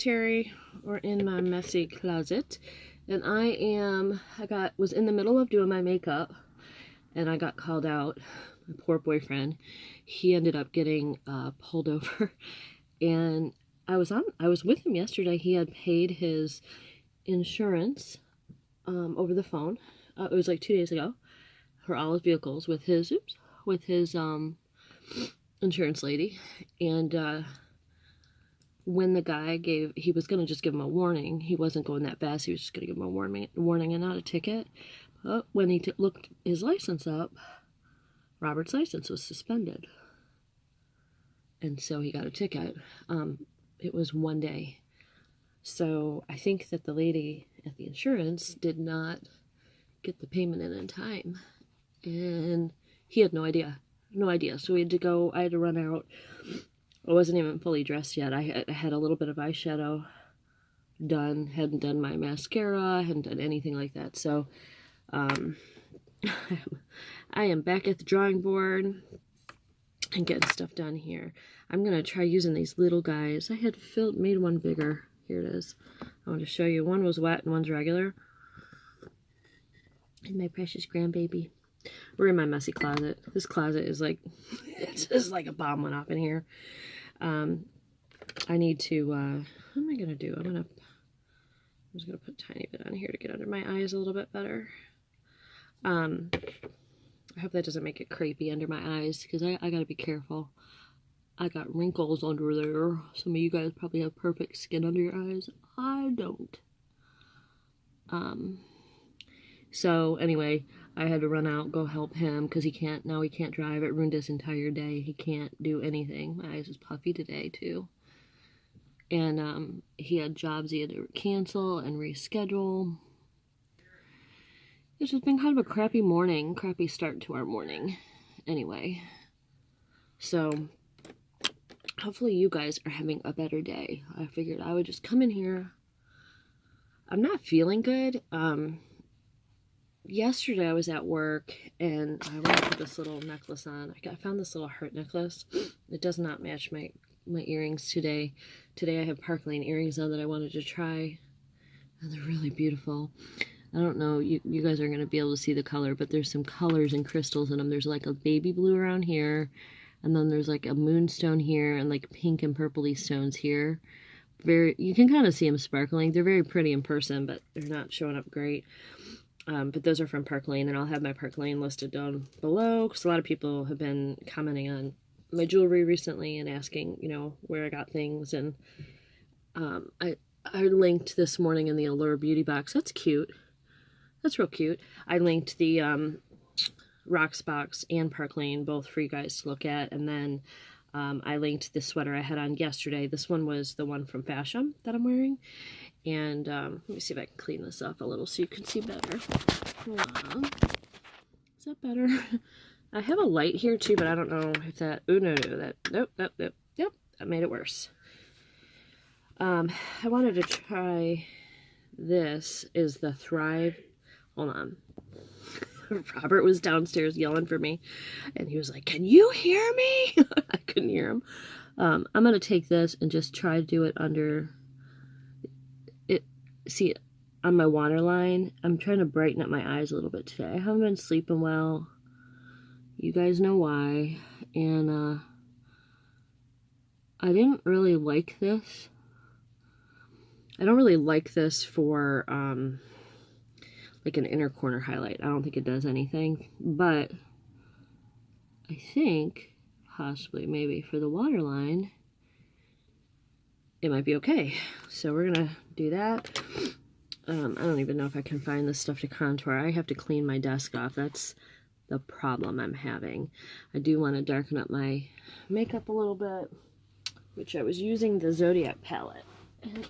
secretary or in my messy closet, and I was in the middle of doing my makeup, and I got called out. My poor boyfriend, he ended up getting pulled over, and I was with him yesterday. He had paid his insurance over the phone. It was like 2 days ago for all his vehicles with his insurance lady, and when the guy he was going to just give him a warning. He wasn't going that fast. He was just going to give him a warning and not a ticket. But when he looked his license up, Robert's license was suspended. And so he got a ticket. It was 1 day. So I think that the lady at the insurance did not get the payment in time. And he had no idea. No idea. So we had to go, I had to run out. I wasn't even fully dressed yet. I had a little bit of eyeshadow done. Hadn't done my mascara. Hadn't done anything like that. So I am back at the drawing board and getting stuff done here. I'm going to try using these little guys. I had made one bigger. Here it is. I want to show you. One was wet and one's regular. And my precious grandbaby. We're in my messy closet. This closet is like, it's just like a bomb went off in here. I need to, what am I going to do? I'm just going to put a tiny bit on here to get under my eyes a little bit better. I hope that doesn't make it crepey under my eyes, because I got to be careful. I got wrinkles under there. Some of you guys probably have perfect skin under your eyes. I don't. So anyway, I had to run out, go help him, because he can't drive. It ruined his entire day. He can't do anything. My eyes was puffy today too. And he had jobs he had to cancel and reschedule. It's just been kind of a crappy morning, crappy start to our morning. Anyway, so hopefully you guys are having a better day. I figured I would just come in here. I'm not feeling good. Yesterday I was at work and I wanted to put this little necklace on. I found this little heart necklace. It does not match my earrings today. Today I have Parklane earrings on that I wanted to try. And they're really beautiful. I don't know, you guys are going to be able to see the color, but there's some colors and crystals in them. There's like a baby blue around here, and then there's like a moonstone here, and like pink and purpley stones here. You can kind of see them sparkling. They're very pretty in person, but they're not showing up great. But those are from Parklane, and I'll have my Parklane listed down below, because a lot of people have been commenting on my jewelry recently and asking, you know, where I got things, and I linked this morning in the Allure Beauty Box. That's cute. That's real cute. I linked the rocksbox and Parklane, both for you guys to look at, and then I linked the sweater I had on yesterday. This one was the one from Fashion that I'm wearing. And let me see if I can clean this up a little so you can see better. Hold on. Is that better? I have a light here too, but I don't know if that... Oh, no, nope, that made it worse. I wanted to try... This is the Thrive... Hold on. Robert was downstairs yelling for me, and he was like, "Can you hear me?" I couldn't hear him. I'm going to take this and just try to do it under... See, on my waterline, I'm trying to brighten up my eyes a little bit today. I haven't been sleeping well. You guys know why. And I didn't really like this. I don't really like this for like an inner corner highlight. I don't think it does anything. But I think possibly maybe for the waterline, it might be okay. So we're gonna do that. I don't even know if I can find this stuff to contour. I have to clean my desk off. That's the problem I'm having. I do want to darken up my makeup a little bit, which I was using the Zodiac palette. And,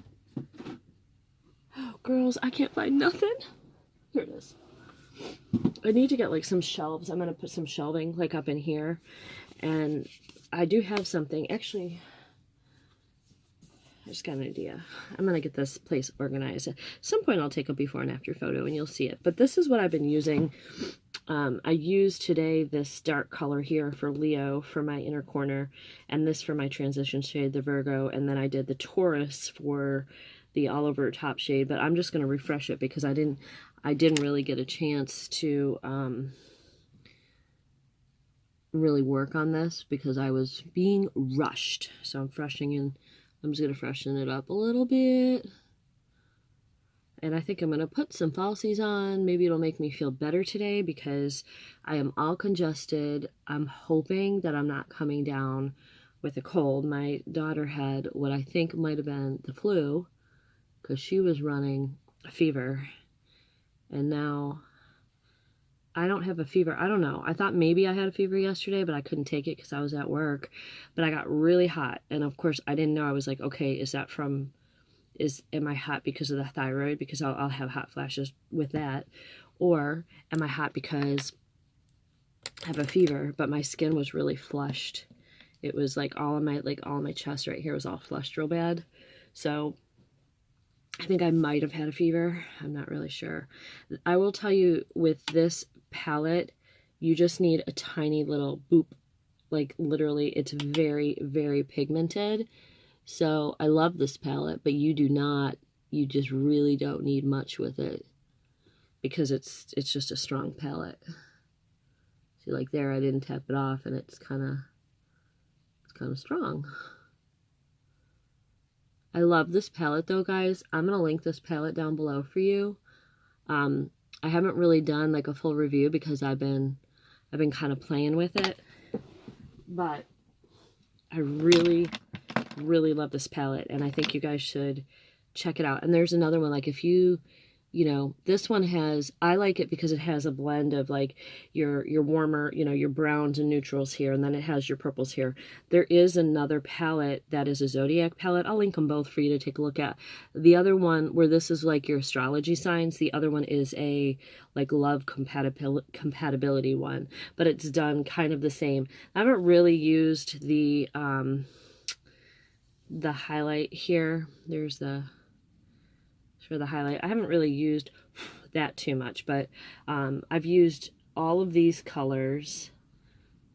oh, girls, I can't find nothing. Here it is. I need to get like some shelves. I'm gonna put some shelving like up in here, and I do have something actually. I just got an idea. I'm going to get this place organized. At some point I'll take a before and after photo and you'll see it. But this is what I've been using I used today this dark color here for Leo for my inner corner, and this for my transition shade, the Virgo, and then I did the Taurus for the all over top shade. But I'm just going to refresh it because I didn't really get a chance to really work on this because I was being rushed. So I'm freshening I'm just going to freshen it up a little bit. And I think I'm going to put some falsies on. Maybe it'll make me feel better today because I am all congested. I'm hoping that I'm not coming down with a cold. My daughter had what I think might have been the flu because she was running a fever. And now I don't have a fever. I don't know. I thought maybe I had a fever yesterday, but I couldn't take it because I was at work. But I got really hot. And of course, I didn't know. I was like, okay, is that from... am I hot because of the thyroid? Because I'll have hot flashes with that. Or am I hot because I have a fever, but my skin was really flushed. It was like all of my chest right here was all flushed real bad. So I think I might have had a fever. I'm not really sure. I will tell you with this palette, you just need a tiny little boop. Like literally, it's very, very pigmented. So I love this palette, but you just really don't need much with it because it's just a strong palette. See, like there, I didn't tap it off and it's kind of strong. I love this palette though, guys. I'm going to link this palette down below for you. I haven't really done like a full review because I've been kind of playing with it, but I really love this palette, and I think you guys should check it out. And there's another one, like if you know, this one has, I like it because it has a blend of like your warmer, you know, your browns and neutrals here, and then it has your purples here. There is another palette that is a Zodiac palette. I'll link them both for you to take a look at. The other one, where this is like your astrology signs, the other one is a like love compatibility one, but it's done kind of the same. I haven't really used the highlight here. There's the highlight. I haven't really used that too much, but I've used all of these colors,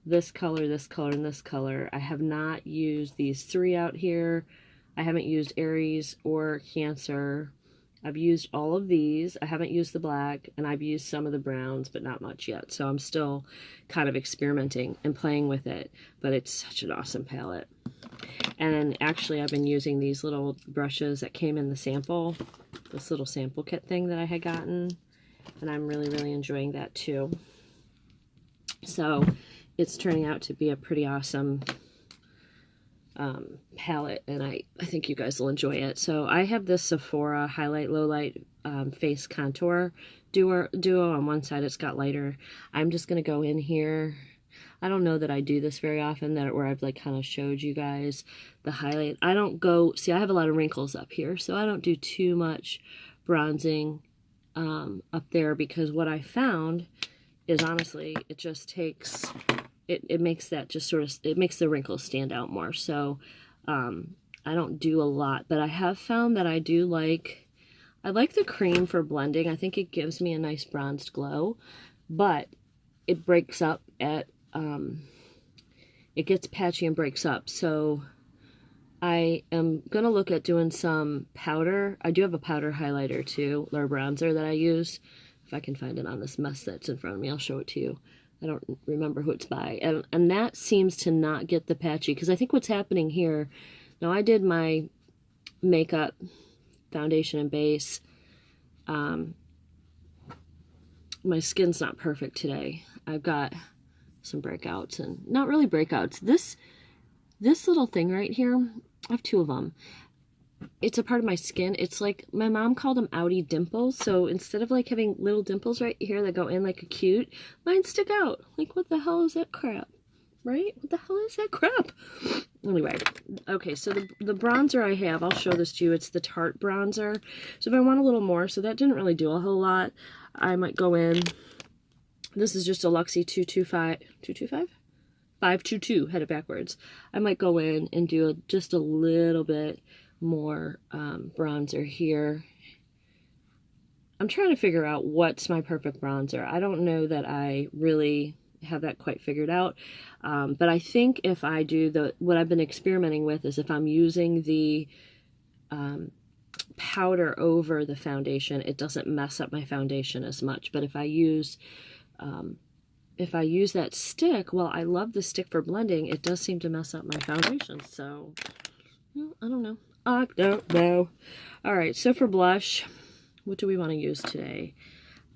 this color, this color, and this color. I have not used these three out here. I haven't used Aries or Cancer. I've used all of these. I haven't used the black, and I've used some of the browns, but not much yet. So I'm still kind of experimenting and playing with it, but it's such an awesome palette. And actually, I've been using these little brushes that came in the sample, this little sample kit thing that I had gotten, and I'm really enjoying that too. So it's turning out to be a pretty awesome palette, and I think you guys will enjoy it. So I have this Sephora Highlight Lowlight Face Contour Duo. On one side it's got lighter. I'm just going to go in here. I don't know that I do this very often, where I've like kind of showed you guys the highlight. I don't go, see, I have a lot of wrinkles up here, so I don't do too much bronzing up there, because what I found is honestly, it just takes, it makes that just sort of, it makes the wrinkles stand out more. So I don't do a lot, but I have found that I do like, I like the cream for blending. I think it gives me a nice bronzed glow, but it breaks up at, it gets patchy and breaks up. So I am going to look at doing some powder. I do have a powder highlighter too, or bronzer that I use. If I can find it on this mess that's in front of me, I'll show it to you. I don't remember who it's by. And that seems to not get the patchy, because I think what's happening here, now I did my makeup, foundation and base. My skin's not perfect today. I've got some breakouts, and not really breakouts. This little thing right here, I have two of them. It's a part of my skin. It's like, my mom called them outie dimples. So instead of like having little dimples right here that go in like a cute, mine stick out. Like, what the hell is that crap? Right? What the hell is that crap? Anyway, okay, so the bronzer I have, I'll show this to you. It's the Tarte bronzer. So if I want a little more, so that didn't really do a whole lot, I might go in. This is just a Luxie 522, had it backwards. I might go in and do just a little bit more bronzer here. I'm trying to figure out what's my perfect bronzer. I don't know that I really have that quite figured out. But I think if I do what I've been experimenting with is if I'm using the powder over the foundation, it doesn't mess up my foundation as much. But if I use that stick, well, I love the stick for blending, it does seem to mess up my foundation. So, I don't know. I don't know. All right, so for blush, what do we want to use today?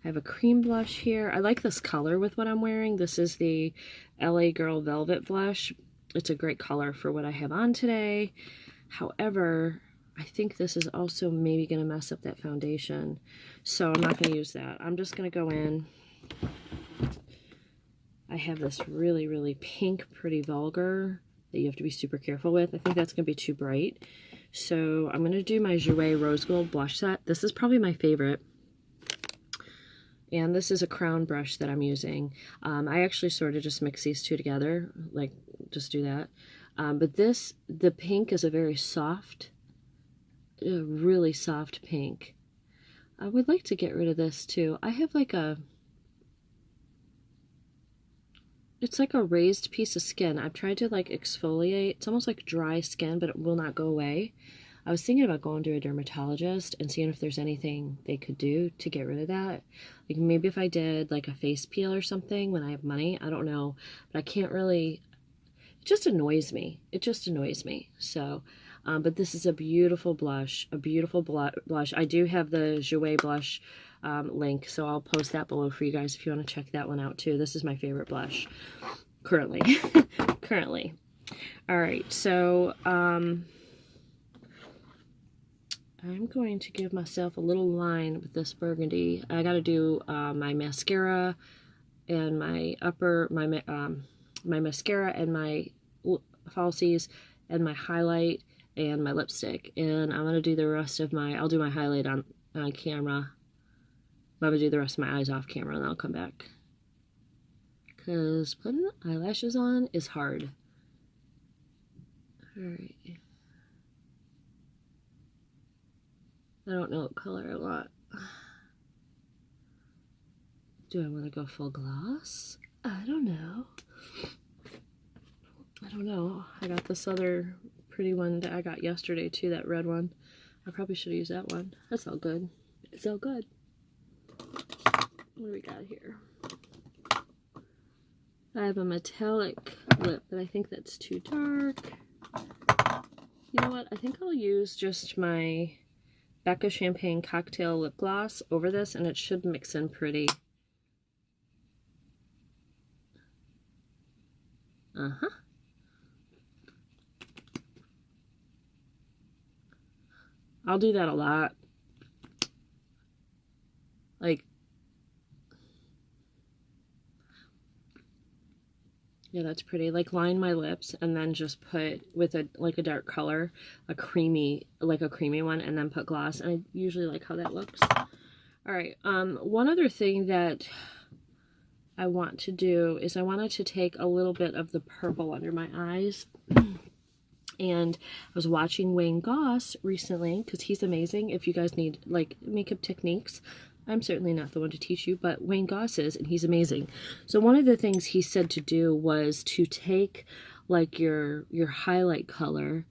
I have a cream blush here. I like this color with what I'm wearing. This is the LA Girl Velvet Blush. It's a great color for what I have on today. However, I think this is also maybe going to mess up that foundation. So I'm not going to use that. I'm just going to go in. I have this really, really pink Pretty Vulgar that you have to be super careful with. I think that's going to be too bright. So I'm going to do my Jouer Rose Gold blush set. This is probably my favorite. And this is a crown brush that I'm using. I actually sort of just mix these two together, like just do that. But the pink is a very soft, really soft pink. I would like to get rid of this too. I have like it's like a raised piece of skin. I've tried to like exfoliate. It's almost like dry skin, but it will not go away. I was thinking about going to a dermatologist and seeing if there's anything they could do to get rid of that. Like maybe if I did like a face peel or something when I have money. I don't know. But I can't really... It just annoys me. It just annoys me. So, but this is a beautiful blush. A beautiful blush. I do have the Jouer blush link, so I'll post that below for you guys if you want to check that one out too. This is my favorite blush. Currently. Currently. Alright, so... I'm going to give myself a little line with this burgundy. I got to do my mascara and my my mascara and my falsies and my highlight and my lipstick. And I'm going to do the rest of I'll do my highlight on camera. I'm going to do the rest of my eyes off camera and I'll come back. Because putting eyelashes on is hard. Alright. I don't know what color I want. Do I want to go full gloss? I don't know. I don't know. I got this other pretty one that I got yesterday too, that red one. I probably should use that one. That's all good. It's all good. What do we got here? I have a metallic lip, but I think that's too dark. You know what? I think I'll use just my Becca Champagne Cocktail Lip Gloss over this, and it should mix in pretty. Uh-huh. I'll do that a lot. Like, yeah, that's pretty. Like, line my lips and then just put with a dark color, a creamy one, and then put gloss. And I usually like how that looks. All right. One other thing that I want to do is I wanted to take a little bit of the purple under my eyes. And I was watching Wayne Goss recently because he's amazing. If you guys need like makeup techniques, I'm certainly not the one to teach you, but Wayne Goss is, and he's amazing. So one of the things he said to do was to take like your highlight color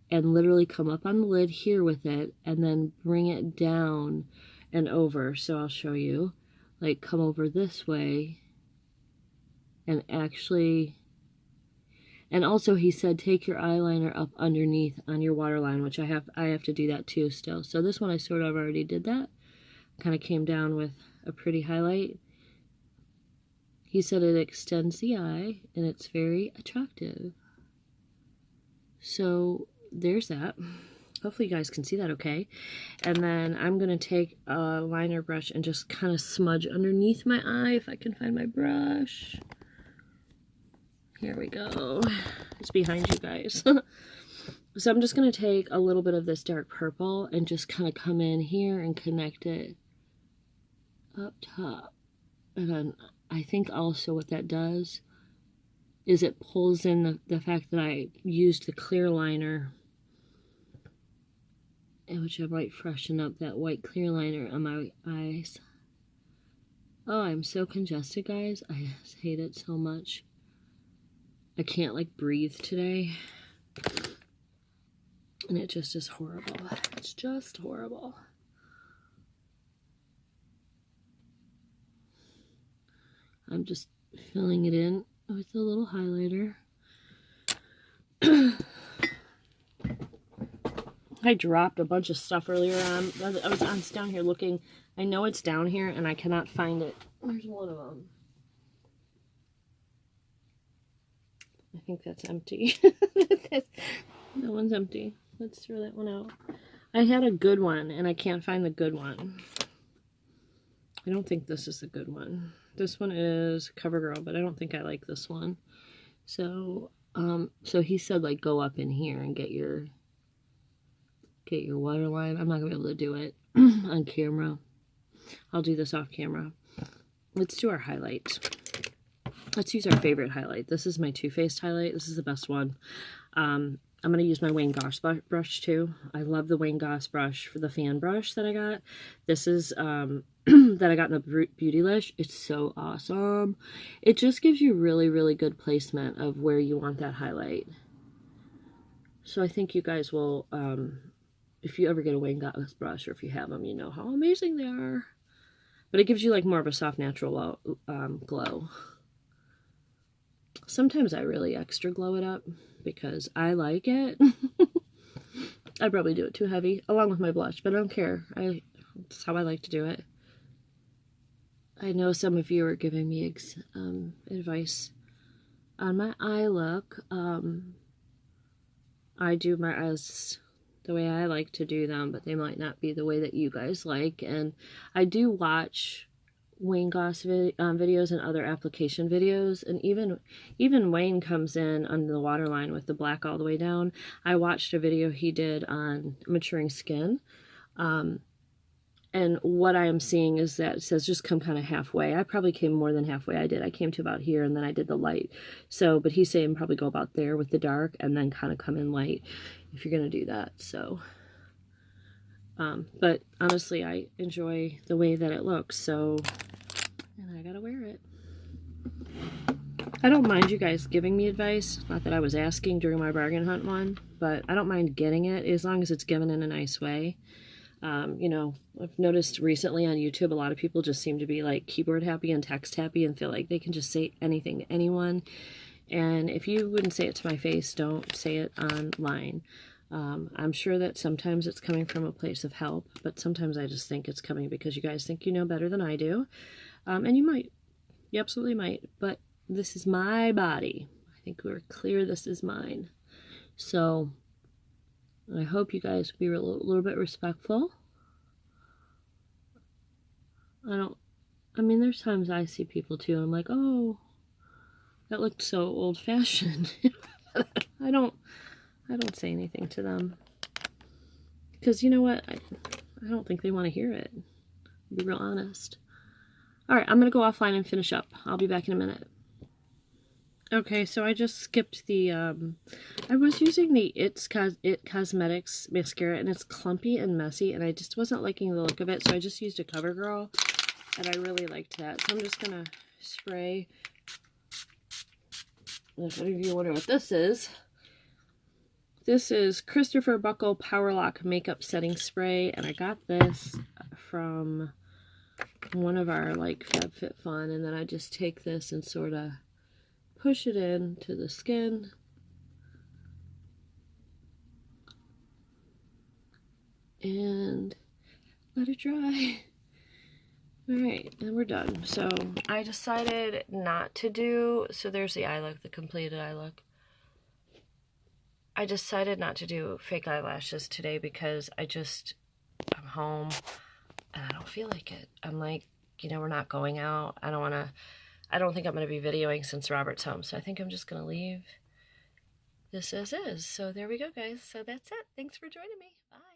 and literally come up on the lid here with it and then bring it down and over. So I'll show you. Like come over this way and actually... And also he said take your eyeliner up underneath on your waterline, which I have to do that too still. So this one I sort of already did that. Kind of came down with a pretty highlight. He said it extends the eye and it's very attractive. So there's that. Hopefully you guys can see that okay. And then I'm going to take a liner brush and just kind of smudge underneath my eye if I can find my brush. Here we go. It's behind you guys. So I'm just going to take a little bit of this dark purple and just kind of come in here and connect it up top. And then I think also what that does is it pulls in the fact that I used the clear liner which I might freshen up that white clear liner on my eyes. Oh, I'm so congested, guys. I hate it so much. I can't, like, breathe today. And it just is horrible. It's just horrible. I'm just filling it in with a little highlighter. I dropped a bunch of stuff earlier on. I was down here looking. I know it's down here and I cannot find it. Where's one of them? I think that's empty. That one's empty. Let's throw that one out. I had a good one and I can't find the good one. I don't think this is the good one. This one is CoverGirl, but I don't think I like this one. So he said, like, go up in here and get your waterline. I'm not gonna be able to do it on camera. I'll do this off camera. Let's do our highlight. Let's use our favorite highlight. This is my Too Faced highlight. This is the best one. I'm going to use my Wayne Goss brush too. I love the Wayne Goss brush for the fan brush that I got. This is that I got in the Beautylish. It's so awesome. It just gives you really, really good placement of where you want that highlight. So I think you guys will, if you ever get a Wayne Goss brush, or if you have them, you know how amazing they are. But it gives you, like, more of a soft, natural glow. Sometimes I really extra glow it up because I like it. I probably do it too heavy, along with my blush, but I don't care. That's how I like to do it. I know some of you are giving me advice on my eye look. I do my eyes the way I like to do them, but they might not be the way that you guys like. And I do watch Wayne Goss videos and other application videos, and even Wayne comes in under the waterline with the black all the way down. I watched a video he did on maturing skin, and what I am seeing is that it says just come kind of halfway. I probably came more than halfway. I came to about here, and then I did the light. So, but he's saying probably go about there with the dark, and then kind of come in light if you're gonna do that. So, but honestly, I enjoy the way that it looks. So, and I gotta wear it. I don't mind you guys giving me advice. Not that I was asking during my bargain hunt one, but I don't mind getting it as long as it's given in a nice way. You know, I've noticed recently on YouTube, a lot of people just seem to be like keyboard happy and text happy and feel like they can just say anything to anyone. And if you wouldn't say it to my face, don't say it online. I'm sure that sometimes it's coming from a place of help, but sometimes I just think it's coming because you guys think you know better than I do. And you might. You absolutely might. But this is my body. I think we're clear this is mine. So I hope you guys be a little bit respectful. I mean, there's times I see people too, and I'm like, oh, that looked so old-fashioned. I don't say anything to them. Because you know what? I don't think they want to hear it. To be real honest. Alright, I'm going to go offline and finish up. I'll be back in a minute. Okay, so I just skipped the, I was using the It Cosmetics mascara, and it's clumpy and messy, and I just wasn't liking the look of it, so I just used a CoverGirl, and I really liked that. So I'm just going to spray. If any of you wonder what this is Christopher Buckle Power Lock Makeup Setting Spray, and I got this from one of our, like, FabFitFun, and then I just take this and sort of push it into the skin. And let it dry. Alright, and we're done. So I decided not to do, so there's the eye look, the completed eye look. I decided not to do fake eyelashes today because I'm home and I don't feel like it. I'm like, you know, we're not going out. I don't think I'm going to be videoing since Robert's home. So I think I'm just going to leave this as is. So there we go, guys. So that's it. Thanks for joining me. Bye.